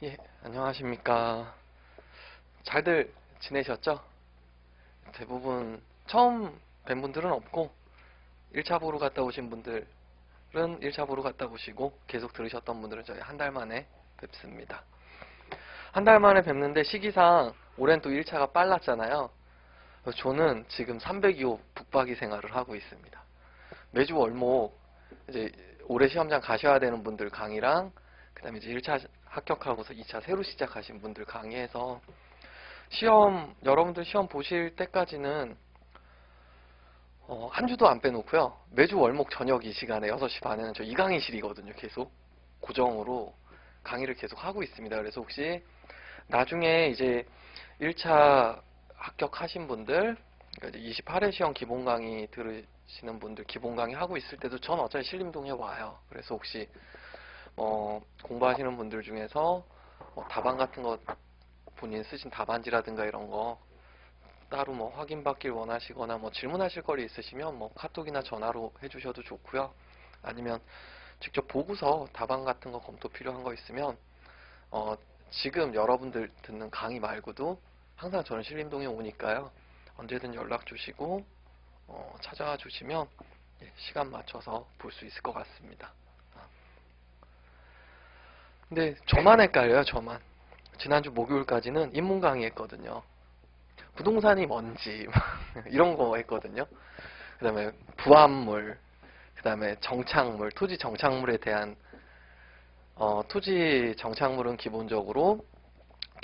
예, 안녕하십니까. 잘들 지내셨죠? 대부분 처음 뵌 분들은 없고 1차 보러 갔다 오신 분들은 1차 보러 갔다 오시고 계속 들으셨던 분들은 저희 한 달 만에 뵙습니다. 한 달 만에 뵙는데 시기상 올해는 또 1차가 빨랐잖아요. 그래서 저는 지금 302호 북박이 생활을 하고 있습니다. 매주 월목 이제 올해 시험장 가셔야 되는 분들 강의랑 그다음에 이제 1차 합격하고서 2차 새로 시작하신 분들 강의해서 여러분들 시험 보실 때까지는 한 주도 안 빼놓고요. 매주 월목 저녁 이 시간에 6시 반에는 저 이강의실이거든요. 계속 고정으로 강의를 계속 하고 있습니다. 그래서 혹시 나중에 이제 1차 합격하신 분들, 그러니까 이제 28회 시험 기본 강의 들으시는 분들 기본 강의 하고 있을 때도 전 어차피 신림동에 와요. 그래서 혹시 공부하시는 분들 중에서 답안 같은 거 본인 쓰신 답안지라든가 이런 거 따로 확인받길 원하시거나 질문하실 거리 있으시면 카톡이나 전화로 해주셔도 좋고요. 아니면 직접 보고서 답안 같은 거 검토 필요한 거 있으면 지금 여러분들 듣는 강의 말고도 항상 저는 신림동에 오니까요. 언제든 연락 주시고 찾아와 주시면 시간 맞춰서 볼 수 있을 것 같습니다. 근데 저만 헷갈려요. 저만. 지난주 목요일까지는 인문 강의 했거든요. 부동산이 뭔지 이런 거 했거든요. 그 다음에 부합물, 그 다음에 정착물, 토지 정착물에 대한 토지 정착물은 기본적으로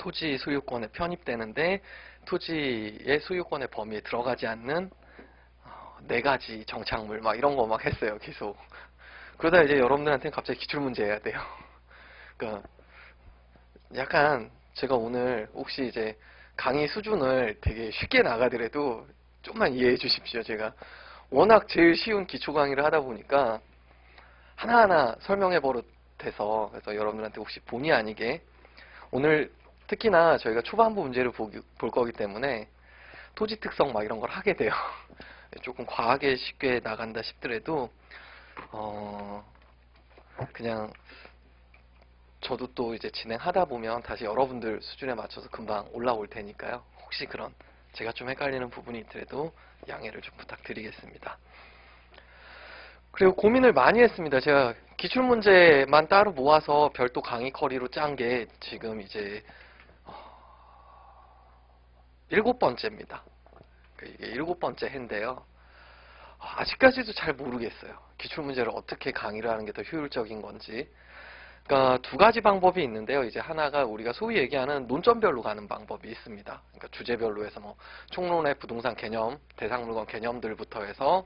토지 소유권에 편입되는데 토지의 소유권의 범위에 들어가지 않는 4가지 정착물 막 이런 거 막 했어요. 계속. 그러다 이제 여러분들한테는 갑자기 기출문제 해야 돼요. 그러니까 약간 제가 오늘 혹시 이제 강의 수준을 되게 쉽게 나가더라도 좀만 이해해 주십시오. 제가 워낙 제일 쉬운 기초 강의를 하다 보니까 하나하나 설명해 버릇해서 그래서 여러분들한테 혹시 본의 아니게 오늘 특히나 저희가 초반부 문제를 볼 거기 때문에 토지 특성 막 이런 걸 하게 돼요. 조금 과하게 쉽게 나간다 싶더라도 그냥 저도 또 이제 진행하다 보면 다시 여러분들 수준에 맞춰서 금방 올라올 테니까요. 혹시 그런 제가 좀 헷갈리는 부분이 있더라도 양해를 좀 부탁드리겠습니다. 그리고 고민을 많이 했습니다. 제가 기출문제만 따로 모아서 별도 강의 커리로 짠 게 지금 이제 7번째입니다. 이게 7번째 해인데요. 아직까지도 잘 모르겠어요. 기출문제를 어떻게 강의를 하는 게 더 효율적인 건지. 그러니까 2가지 방법이 있는데요. 이제 하나가 우리가 소위 얘기하는 논점별로 가는 방법이 있습니다. 그러니까 주제별로 해서 총론의 부동산 개념, 대상물건 개념들부터 해서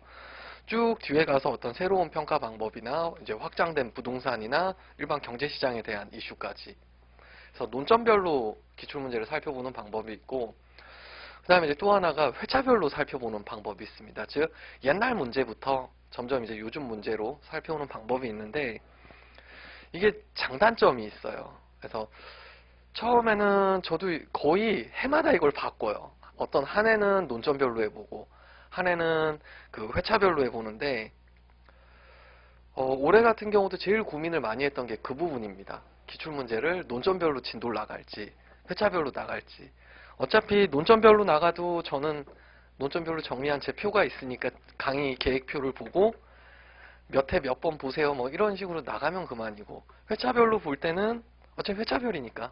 쭉 뒤에 가서 어떤 새로운 평가 방법이나 이제 확장된 부동산이나 일반 경제시장에 대한 이슈까지. 그래서 논점별로 기출문제를 살펴보는 방법이 있고, 그 다음에 이제 또 하나가 회차별로 살펴보는 방법이 있습니다. 즉, 옛날 문제부터 점점 이제 요즘 문제로 살펴보는 방법이 있는데, 이게 장단점이 있어요. 그래서 처음에는 저도 거의 해마다 이걸 바꿔요. 어떤 한 해는 논점별로 해보고 한 해는 그 회차별로 해보는데 올해 같은 경우도 제일 고민을 많이 했던 게 그 부분입니다. 기출문제를 논점별로 진도를 나갈지 회차별로 나갈지. 어차피 논점별로 나가도 저는 논점별로 정리한 제 표가 있으니까 강의 계획표를 보고 몇 회 몇 번 보세요 이런 식으로 나가면 그만이고, 회차별로 볼 때는 어차피 회차별이니까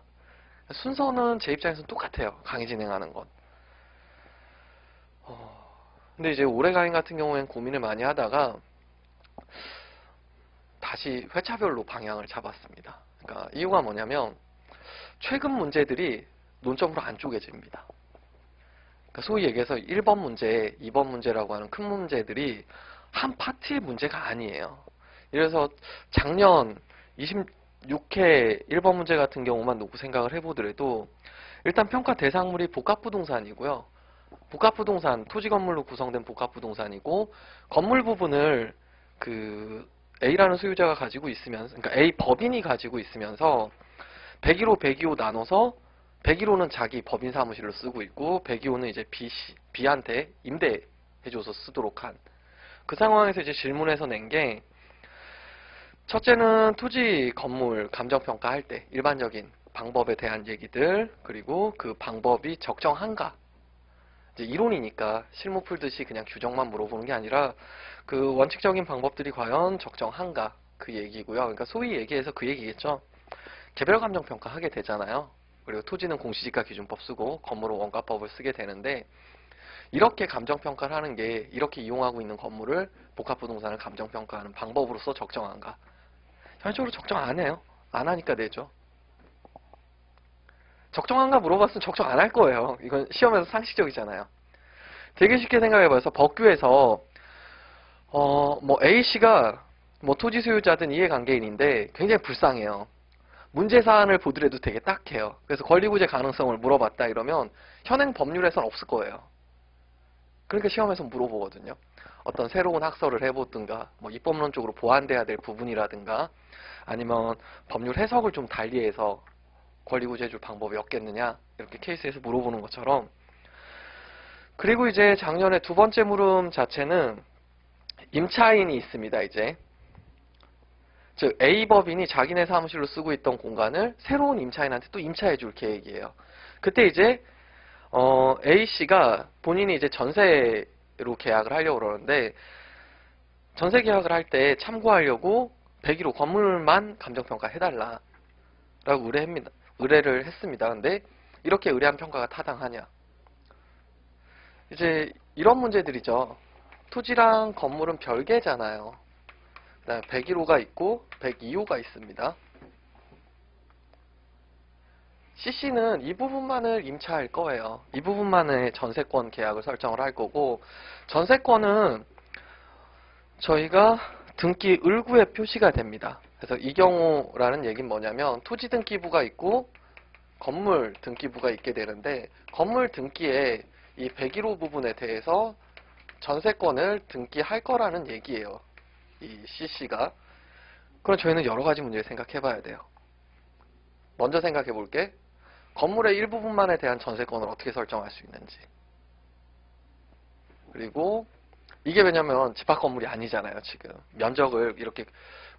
순서는 제 입장에서는 똑같아요. 강의 진행하는 건. 근데 이제 올해 강의 같은 경우엔 고민을 많이 하다가 다시 회차별로 방향을 잡았습니다. 그러니까 이유가 뭐냐면 최근 문제들이 논점으로 안 쪼개집니다. 그러니까 소위 얘기해서 1번 문제, 2번 문제라고 하는 큰 문제들이 한 파트의 문제가 아니에요. 그래서 작년 26회 1번 문제 같은 경우만 놓고 생각을 해보더라도 일단 평가 대상물이 복합부동산이고요. 복합부동산, 토지건물로 구성된 복합부동산이고 건물 부분을 그 A라는 소유자가 가지고 있으면서, 그러니까 A 법인이 가지고 있으면서 101호, 102호 나눠서 101호는 자기 법인 사무실로 쓰고 있고 102호는 이제 B한테 임대해줘서 쓰도록 한 그 상황에서 이제 질문해서 낸 게, 첫째는 토지 건물 감정평가 할 때 일반적인 방법에 대한 얘기들, 그리고 그 방법이 적정한가. 이제 이론이니까 실무 풀듯이 그냥 규정만 물어보는 게 아니라 그 원칙적인 방법들이 과연 적정한가 그 얘기고요. 그러니까 소위 얘기해서 그 얘기겠죠. 개별 감정 평가 하게 되잖아요. 그리고 토지는 공시지가 기준법 쓰고 건물은 원가법을 쓰게 되는데 이렇게 감정 평가를 하는 게 이렇게 이용하고 있는 건물을 복합부동산을 감정 평가하는 방법으로서 적정한가? 현실적으로 적정 안 해요. 안 하니까 내죠. 적정한가 물어봤으면 적정 안 할 거예요. 이건 시험에서 상식적이잖아요. 되게 쉽게 생각해봐요. 법규에서 뭐 A씨가 뭐 토지 소유자든 이해관계인인데 굉장히 불쌍해요. 문제 사안을 보더라도 되게 딱해요. 그래서 권리구제 가능성을 물어봤다 이러면 현행 법률에선 없을 거예요. 그러니까 시험에서 물어보거든요. 어떤 새로운 학설을 해보든가 뭐 입법론적으로 보완돼야 될 부분이라든가 아니면 법률 해석을 좀 달리해서 권리구제 줄 방법이 없겠느냐 이렇게 케이스에서 물어보는 것처럼. 그리고 이제 작년에 두 번째 물음 자체는 임차인이 있습니다. 이제 즉 A법인이 자기네 사무실로 쓰고 있던 공간을 새로운 임차인한테 또 임차해 줄 계획이에요. 그때 이제 A씨가 본인이 이제 전세로 계약을 하려고 그러는데 전세 계약을 할 때 참고하려고 101호 건물만 감정평가 해달라 라고 의뢰를 했습니다. 근데 이렇게 의뢰한 평가가 타당하냐? 이제 이런 문제들이죠. 토지랑 건물은 별개잖아요. 그다음에 101호가 있고 102호가 있습니다. CC는 이 부분만을 임차할 거예요. 이 부분만의 전세권 계약을 설정을 할 거고 전세권은 저희가 등기 을구에 표시가 됩니다. 그래서 이 경우라는 얘기는 뭐냐면 토지 등기부가 있고 건물 등기부가 있게 되는데 건물 등기에 이 101호 부분에 대해서 전세권을 등기할 거라는 얘기예요. 이 CC가. 그럼 저희는 여러 가지 문제를 생각해 봐야 돼요. 먼저 생각해 볼게. 건물의 일부분만에 대한 전세권을 어떻게 설정할 수 있는지. 그리고 이게 왜냐면 집합 건물이 아니잖아요, 지금. 면적을 이렇게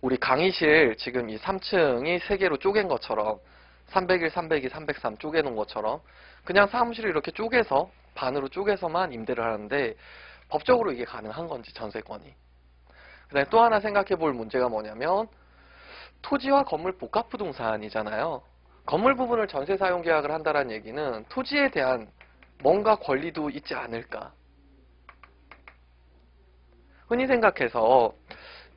우리 강의실 지금 이 3층이 3개로 쪼갠 것처럼 301, 302, 303 쪼개놓은 것처럼 그냥 사무실을 이렇게 쪼개서 반으로 쪼개서만 임대를 하는데 법적으로 이게 가능한 건지 전세권이. 그다음에 또 하나 생각해 볼 문제가 뭐냐면 토지와 건물 복합부동산이잖아요. 건물 부분을 전세 사용 계약을 한다는 얘기는 토지에 대한 뭔가 권리도 있지 않을까. 흔히 생각해서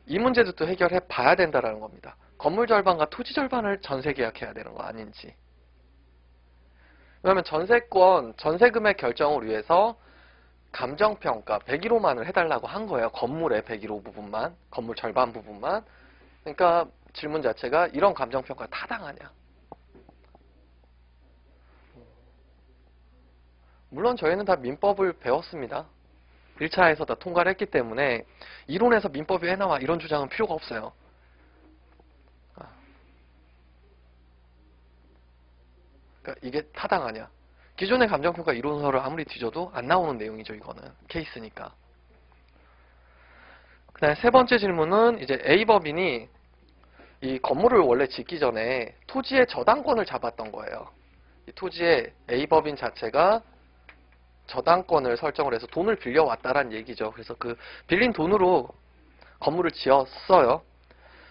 이 문제도 또 해결해 봐야 된다는 겁니다. 건물 절반과 토지 절반을 전세 계약해야 되는 거 아닌지. 왜냐하면 전세권, 전세금액 결정을 위해서 감정평가 101호만을 해달라고 한 거예요. 건물의 101호 부분만, 건물 절반 부분만. 그러니까 질문 자체가 이런 감정평가 타당하냐. 물론 저희는 다 민법을 배웠습니다. 1차에서 다 통과를 했기 때문에 이론에서 민법이 해나와 이런 주장은 필요가 없어요. 그러니까 이게 타당하냐. 기존의 감정평가 이론서를 아무리 뒤져도 안 나오는 내용이죠. 이거는 케이스니까. 그 다음에 세 번째 질문은 이제 A법인이 이 건물을 원래 짓기 전에 토지의 저당권을 잡았던 거예요. 이 토지의 A법인 자체가 저당권을 설정을 해서 돈을 빌려왔다란 얘기죠. 그래서 그 빌린 돈으로 건물을 지었어요.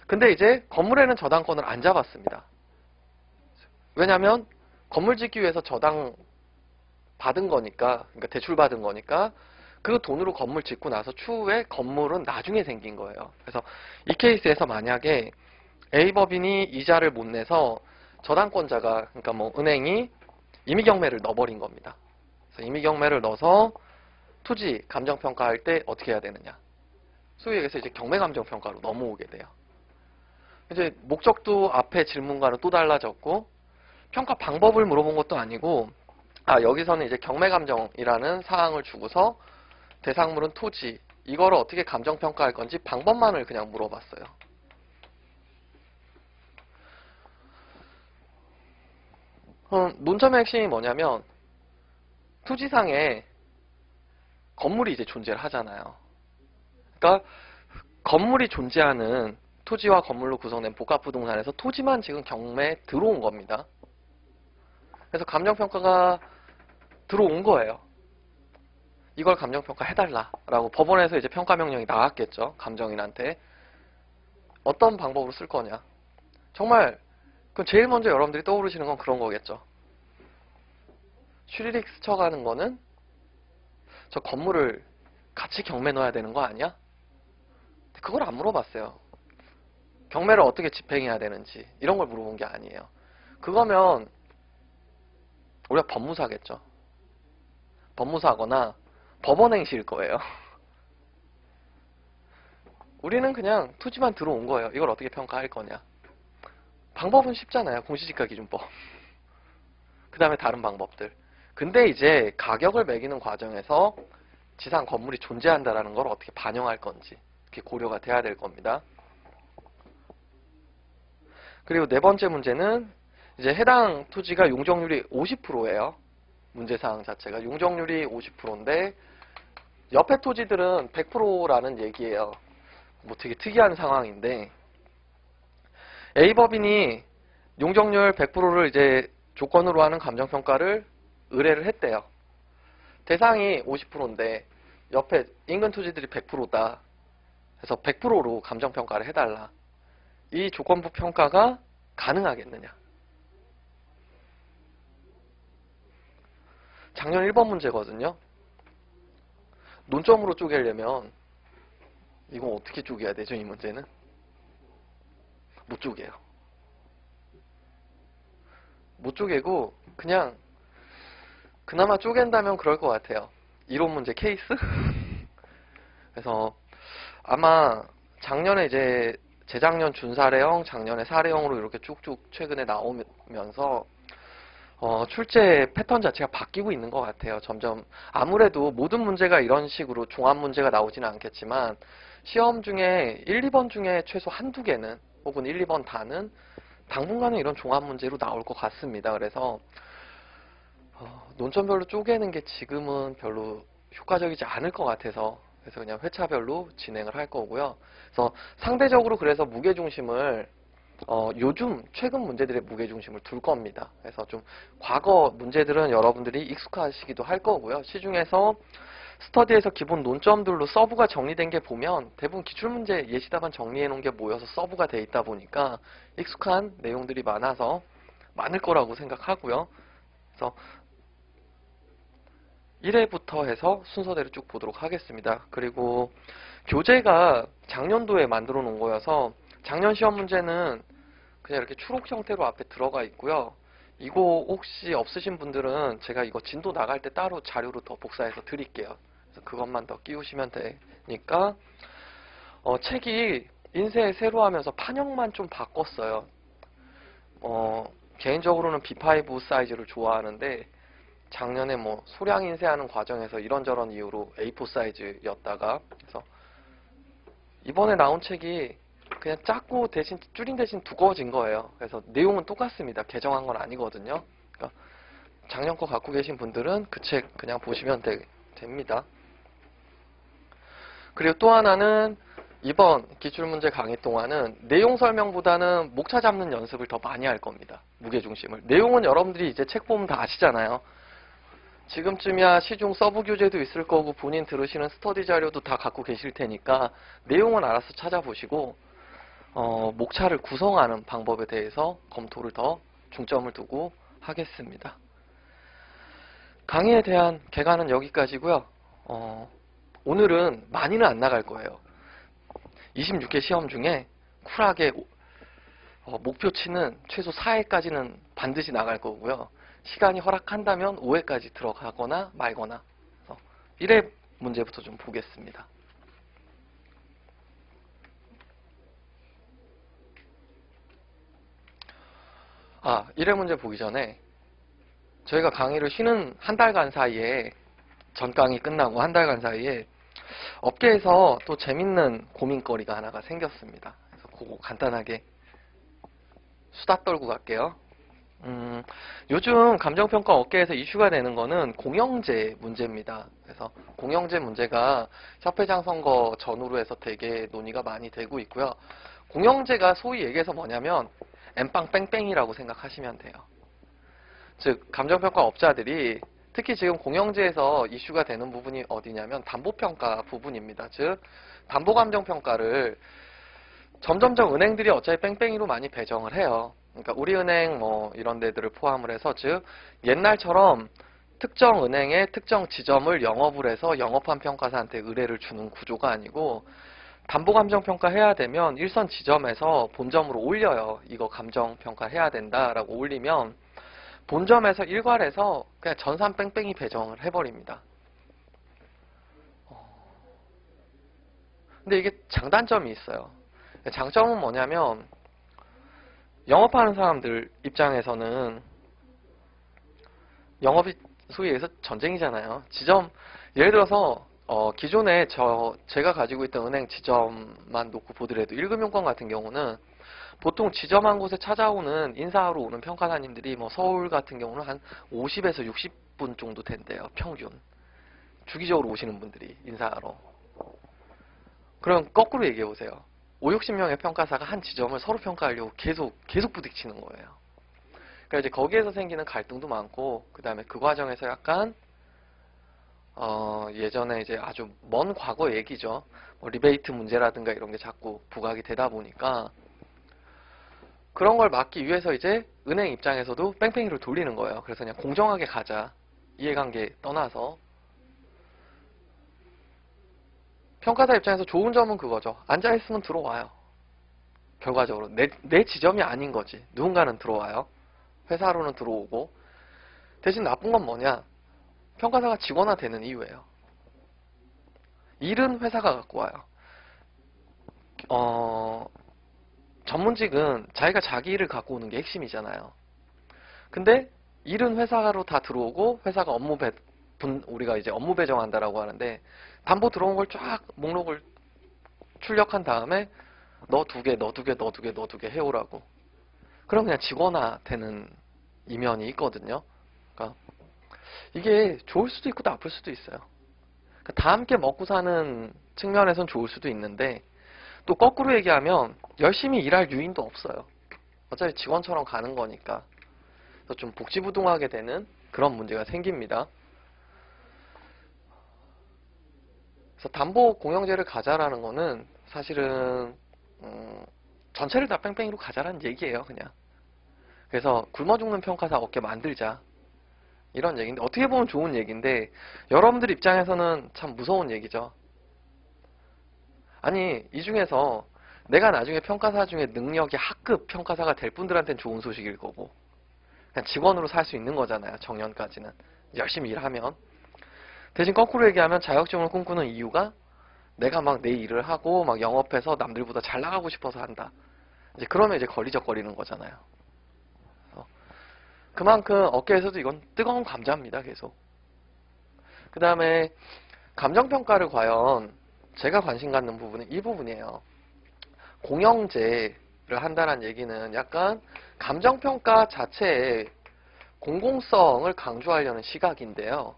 근데 이제 건물에는 저당권을 안 잡았습니다. 왜냐하면 건물 짓기 위해서 저당 받은 거니까, 그러니까 대출 받은 거니까 그 돈으로 건물 짓고 나서 추후에 건물은 나중에 생긴 거예요. 그래서 이 케이스에서 만약에 A법인이 이자를 못 내서 저당권자가, 그러니까 뭐 은행이 임의경매를 넣어버린 겁니다. 그래서 임의경매를 넣어서 토지 감정평가할 때 어떻게 해야 되느냐. 소위 얘기해서 이제 경매감정평가로 넘어오게 돼요. 이제 목적도 앞에 질문과는 또 달라졌고 평가 방법을 물어본 것도 아니고 여기서는 이제 경매감정이라는 사항을 주고서 대상물은 토지 이거를 어떻게 감정평가할 건지 방법만을 그냥 물어봤어요. 논점의 핵심이 뭐냐면 토지상에 건물이 이제 존재를 하잖아요. 그러니까 건물이 존재하는 토지와 건물로 구성된 복합부동산에서 토지만 지금 경매에 들어온 겁니다. 그래서 감정평가가 들어온 거예요. 이걸 감정평가 해달라라고 법원에서 이제 평가명령이 나왔겠죠. 감정인한테. 어떤 방법으로 쓸 거냐. 정말 그럼 제일 먼저 여러분들이 떠오르시는 건 그런 거겠죠. 슈리릭 스쳐가는 거는 저 건물을 같이 경매 넣어야 되는 거 아니야? 그걸 안 물어봤어요. 경매를 어떻게 집행해야 되는지 이런 걸 물어본 게 아니에요. 그거면 우리가 법무사겠죠. 법무사거나 법원행시일 거예요. 우리는 그냥 토지만 들어온 거예요. 이걸 어떻게 평가할 거냐. 방법은 쉽잖아요. 공시지가기준법. 그 다음에 다른 방법들. 근데 이제 가격을 매기는 과정에서 지상 건물이 존재한다라는 걸 어떻게 반영할 건지 그게 고려가 돼야 될 겁니다. 그리고 네 번째 문제는 이제 해당 토지가 용적률이 50%예요. 문제사항 자체가 용적률이 50%인데 옆에 토지들은 100%라는 얘기예요. 뭐 되게 특이한 상황인데 A법인이 용적률 100%를 이제 조건으로 하는 감정평가를 의뢰를 했대요. 대상이 50%인데 옆에 인근 토지들이 100%다. 그래서 100%로 감정평가를 해달라. 이 조건부 평가가 가능하겠느냐. 작년 1번 문제거든요. 논점으로 쪼개려면 이건 어떻게 쪼개야 되죠? 이 문제는 못 쪼개요. 못 쪼개고 그냥 그나마 쪼갠다면 그럴 것 같아요. 이론 문제 케이스? 그래서 아마 작년에 이제 재작년 준사례형, 작년에 사례형으로 이렇게 쭉쭉 최근에 나오면서 출제 패턴 자체가 바뀌고 있는 것 같아요. 점점 아무래도 모든 문제가 이런 식으로 종합 문제가 나오지는 않겠지만 시험 중에 1, 2번 중에 최소 한두 개는 혹은 1, 2번 다는 당분간은 이런 종합 문제로 나올 것 같습니다. 그래서 논점별로 쪼개는 게 지금은 별로 효과적이지 않을 것 같아서 그래서 그냥 회차별로 진행을 할 거고요. 그래서 상대적으로 그래서 무게중심을 요즘 최근 문제들의 무게중심을 둘 겁니다. 그래서 좀 과거 문제들은 여러분들이 익숙하시기도 할 거고요. 시중에서 스터디에서 기본 논점들로 서브가 정리된 게 보면 대부분 기출문제 예시답안 정리해 놓은 게 모여서 서브가 돼 있다 보니까 익숙한 내용들이 많아서 많을 거라고 생각하고요. 그래서 1회부터 해서 순서대로 쭉 보도록 하겠습니다. 그리고 교재가 작년도에 만들어 놓은 거여서 작년 시험 문제는 그냥 이렇게 추록 형태로 앞에 들어가 있고요. 이거 혹시 없으신 분들은 제가 이거 진도 나갈 때 따로 자료로 더 복사해서 드릴게요. 그래서 그것만 더 끼우시면 되니까 책이 인쇄 새로 하면서 판형만 좀 바꿨어요. 개인적으로는 B5 사이즈를 좋아하는데 작년에 뭐 소량 인쇄하는 과정에서 이런저런 이유로 A4 사이즈였다가 그래서 이번에 나온 책이 그냥 작고 대신 줄인 대신 두꺼워진 거예요. 그래서 내용은 똑같습니다. 개정한 건 아니거든요. 그러니까 작년 거 갖고 계신 분들은 그 책 그냥 보시면 됩니다. 그리고 또 하나는 이번 기출문제 강의 동안은 내용 설명보다는 목차 잡는 연습을 더 많이 할 겁니다. 무게중심을. 내용은 여러분들이 이제 책 보면 다 아시잖아요. 지금쯤이야 시중 서브 교재도 있을 거고 본인 들으시는 스터디 자료도 다 갖고 계실 테니까 내용은 알아서 찾아보시고 목차를 구성하는 방법에 대해서 검토를 더 중점을 두고 하겠습니다. 강의에 대한 개관은 여기까지고요. 오늘은 많이는 안 나갈 거예요. 26개 시험 중에 쿨하게 목표치는 최소 4회까지는 반드시 나갈 거고요. 시간이 허락한다면 5회까지 들어가거나 말거나 1회 문제부터 좀 보겠습니다. 1회 문제 보기 전에 저희가 강의를 쉬는 한 달간 사이에 전 강의 끝나고 한 달간 사이에 업계에서 또 재밌는 고민거리가 하나가 생겼습니다. 그래서 그거 간단하게 수다 떨고 갈게요. 요즘 감정평가 업계에서 이슈가 되는 거는 공영제 문제입니다. 그래서 공영제 문제가 협회장 선거 전후로 해서 되게 논의가 많이 되고 있고요. 공영제가 소위 얘기해서 뭐냐면 엠빵 뺑뺑이라고 생각하시면 돼요. 즉 감정평가업자들이 특히 지금 공영제에서 이슈가 되는 부분이 어디냐면 담보평가 부분입니다. 즉 담보감정평가를 점점점 은행들이 어차피 뺑뺑이로 많이 배정을 해요. 그러니까 우리은행 뭐 이런 데들을 포함을 해서, 즉 옛날처럼 특정 은행의 특정 지점을 영업을 해서 영업한 평가사한테 의뢰를 주는 구조가 아니고, 담보감정평가 해야 되면 일선 지점에서 본점으로 올려요. 이거 감정평가 해야 된다라고 올리면 본점에서 일괄해서 그냥 전산 뺑뺑이 배정을 해버립니다. 근데 이게 장단점이 있어요. 장점은 뭐냐면, 영업하는 사람들 입장에서는 영업이 소위 해서 전쟁이잖아요. 지점, 예를 들어서 기존에 제가 가지고 있던 은행 지점만 놓고 보더라도 1금융권 같은 경우는 보통 지점 한 곳에 찾아오는 인사하러 오는 평가사님들이 뭐 서울 같은 경우는 한 50에서 60분 정도 된대요. 평균. 주기적으로 오시는 분들이 인사하러. 그럼 거꾸로 얘기해 보세요. 5, 60명의 평가사가 한 지점을 서로 평가하려고 계속 부딪히는 거예요. 그러니까 이제 거기에서 생기는 갈등도 많고, 그 다음에 그 과정에서 약간 예전에 이제 아주 먼 과거 얘기죠. 뭐 리베이트 문제라든가 이런 게 자꾸 부각이 되다 보니까 그런 걸 막기 위해서 이제 은행 입장에서도 뺑뺑이를 돌리는 거예요. 그래서 그냥 공정하게 가자. 이해관계 떠나서. 평가사 입장에서 좋은 점은 그거죠. 앉아있으면 들어와요. 결과적으로 내 지점이 아닌 거지. 누군가는 들어와요. 회사로는 들어오고. 대신 나쁜 건 뭐냐? 평가사가 직원화되는 이유예요. 일은 회사가 갖고 와요. 전문직은 자기가 자기 일을 갖고 오는 게 핵심이잖아요. 근데 일은 회사로 다 들어오고, 회사가 우리가 이제 업무 배정한다라고 하는데, 담보 들어온 걸 쫙 목록을 출력한 다음에 너 두 개, 너 두 개, 너 두 개, 너 두 개 해오라고. 그럼 그냥 직원화 되는 이면이 있거든요. 그러니까 이게 좋을 수도 있고 나쁠 수도 있어요. 그러니까 다 함께 먹고 사는 측면에선 좋을 수도 있는데, 또 거꾸로 얘기하면 열심히 일할 유인도 없어요. 어차피 직원처럼 가는 거니까. 그래서 좀 복지부동하게 되는 그런 문제가 생깁니다. 그래서 담보 공영제를 가자라는 거는 사실은 전체를 다 뺑뺑이로 가자라는 얘기예요, 그냥. 그래서 굶어 죽는 평가사 업계 만들자, 이런 얘기인데, 어떻게 보면 좋은 얘기인데 여러분들 입장에서는 참 무서운 얘기죠. 아니, 이 중에서 내가 나중에 평가사 중에 능력이 하급 평가사가 될 분들한테는 좋은 소식일 거고, 그냥 직원으로 살 수 있는 거잖아요, 정년까지는. 열심히 일하면. 대신 거꾸로 얘기하면 자격증을 꿈꾸는 이유가 내가 막 내 일을 하고 막 영업해서 남들보다 잘 나가고 싶어서 한다. 이제 그러면 이제 걸리적거리는 거잖아요. 그만큼 업계에서도 이건 뜨거운 감자입니다, 계속. 그 다음에 감정평가를 과연 제가 관심 갖는 부분은 이 부분이에요. 공영제를 한다는 얘기는 약간 감정평가 자체의 공공성을 강조하려는 시각인데요.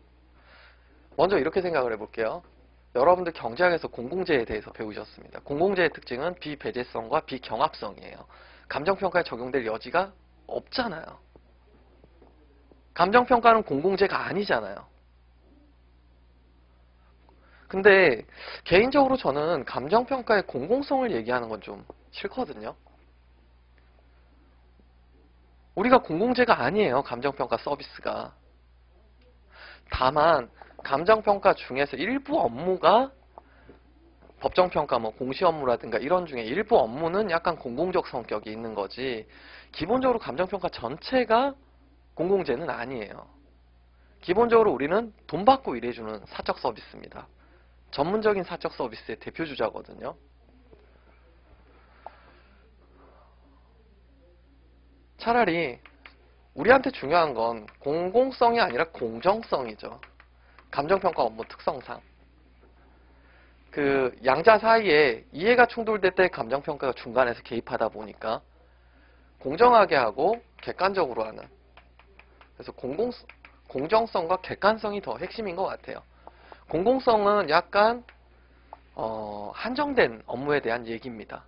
먼저 이렇게 생각을 해볼게요. 여러분들 경제학에서 공공재에 대해서 배우셨습니다. 공공재의 특징은 비배제성과 비경합성이에요. 감정평가에 적용될 여지가 없잖아요. 감정평가는 공공재가 아니잖아요. 근데 개인적으로 저는 감정평가의 공공성을 얘기하는 건 좀 싫거든요. 우리가 공공재가 아니에요, 감정평가 서비스가. 다만 감정평가 중에서 일부 업무가 법정평가, 뭐 공시 업무라든가 이런 중에 일부 업무는 약간 공공적 성격이 있는 거지, 기본적으로 감정평가 전체가 공공재는 아니에요. 기본적으로 우리는 돈 받고 일해주는 사적 서비스입니다. 전문적인 사적 서비스의 대표주자거든요. 차라리 우리한테 중요한 건 공공성이 아니라 공정성이죠. 감정평가 업무 특성상. 그 양자 사이에 이해가 충돌될 때 감정평가가 중간에서 개입하다 보니까 공정하게 하고 객관적으로 하는. 그래서 공정성과 객관성이 더 핵심인 것 같아요. 공공성은 약간 한정된 업무에 대한 얘기입니다.